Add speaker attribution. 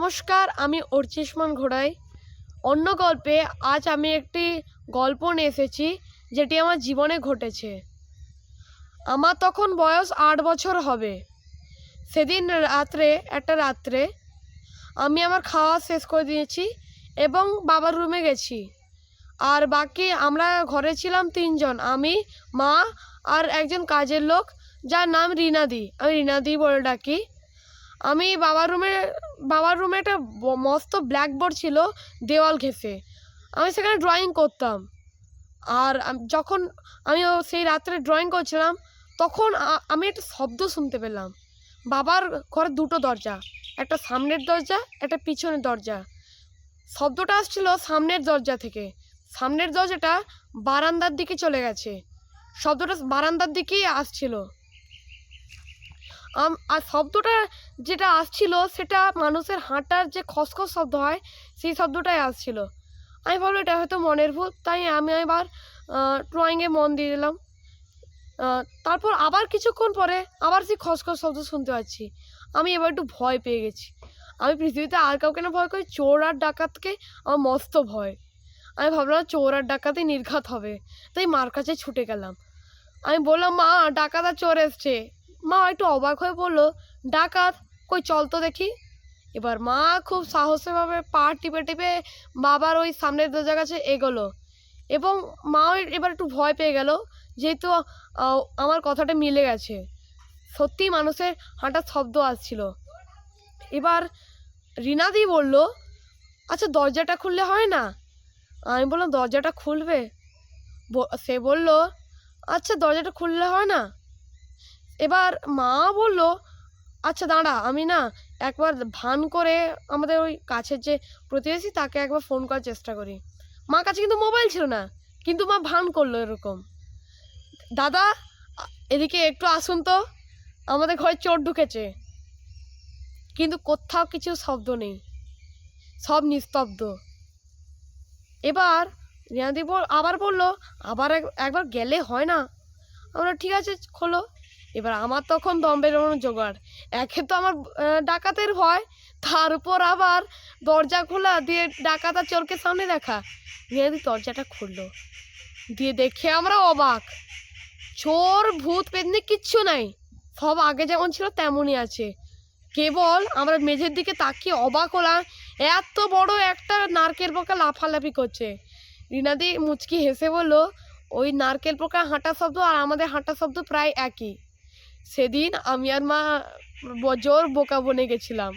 Speaker 1: নমস্কার, আমি অর্চিষ্মান ঘোড়াই। অন্য গল্পে আজ আমি একটি গল্প নিয়ে এসেছি যেটি আমার জীবনে ঘটেছে। আমার তখন বয়স ৮ বছর হবে। সেদিন একটা রাত্রে আমি আমার খাওয়া শেষ করে দিয়েছি এবং বাবার রুমে গেছি। আর বাকি আমরা ঘরে ছিলাম ৩ জন, আমি, মা আর একজন কাজের লোক যার নাম রিনাদি। আমি রিনাদি বলে ডাকি। আমি বাবার রুমে একটা মস্ত ব্ল্যাকবোর্ড ছিল দেওয়াল ঘেঁষে। আমি সেখানে ড্রয়িং করতাম। আর যখন আমি সেই রাত্রে ড্রয়িং করছিলাম তখন আমি একটা শব্দ শুনতে পেলাম। বাবার ঘরে দুটো দরজা, একটা সামনের দরজা, একটা পিছনের দরজা। শব্দটা আসছিল সামনের দরজা থেকে। সামনের দরজাটা বারান্দার দিকে চলে গেছে, শব্দটা বারান্দার দিকেই আসছিল। আর শব্দটা যেটা আসছিল সেটা মানুষের হাঁটার যে খসখস শব্দ হয় সেই শব্দটাই আসছিল। আমি ভাবলাম এটা হয়তো মনের ভুল, তাই আমি এবার ড্রয়িংয়ে মন দিয়ে দিলাম। তারপর আবার কিছুক্ষণ পরে আবার সেই খসখস শব্দ শুনতে পাচ্ছি। আমি এবার একটু ভয় পেয়ে গেছি। আমি পৃথিবীতে আর কাউকে না ভয় করি, চোর আর ডাকাতকে আমার মস্ত ভয়। আমি ভাবলাম চোর আর ডাকাতই নির্ঘাত হবে, তাই মার কাছে ছুটে গেলাম। আমি বললাম, মা, ডাকাত আর চোর এসছে। মা একটু অবাক হয়ে বললো, ডাকাত কই, চল তো দেখি। এবার মা খুব সাহসীভাবে পা টিপে টিপে বাবার ওই সামনের দরজার কাছে এগোলো এবং মাও এবার একটু ভয় পেয়ে গেল, যেহেতু আমার কথাটা মিলে গেছে। সত্যি মানুষের হাঁটার শব্দ আসছিল। এবার রিনাদি বলল, আচ্ছা দরজাটা খুললে হয় না? আমি বললাম, দরজাটা খুলবে? সে বলল, আচ্ছা দরজাটা খুললে হয় না? এবার মা বলল, আচ্ছা দাঁড়া, আমি না একবার ভান করে আমাদের ওই কাছের যে প্রতিবেশী তাকে একবার ফোন করার চেষ্টা করি। মার কাছে কিন্তু মোবাইল ছিল না, কিন্তু মা ভান করলো এরকম, দাদা এদিকে একটু আসুন তো, আমাদের ঘরে চোর ঢুকেছে। কিন্তু কোথাও কিছু শব্দ নেই, সব নিস্তব্ধ। এবার রিয়াদি আবার বলল, আবার একবার গেলে হয় না? আমরা ঠিক আছে খোলো। এবার আমার তখন দম বেরোনো জোগাড়। একে তো আমার ডাকাতের ভয়, তার উপর আবার দরজা খোলা দিয়ে ডাকাত আর চোরকে সামনে দেখা। রিয়াদি দরজাটা খুললো, দিয়ে দেখে আমরা অবাক। চোর ভূত পেতনি কিচ্ছু নাই, সব আগে যেমন ছিল তেমনই আছে। কেবল আমরা মেঝের দিকে তাকিয়ে অবাক হলাম, এত বড় একটা নারকেল পোকা লাফালাফি করছে। রিনাদি মুচকি হেসে বলল, ওই নারকেল পোকা হাঁটার শব্দ আর আমাদের হাঁটার শব্দ প্রায় একই। সেদিন আমি আর মা জোর বোকা বনে গেছিলাম।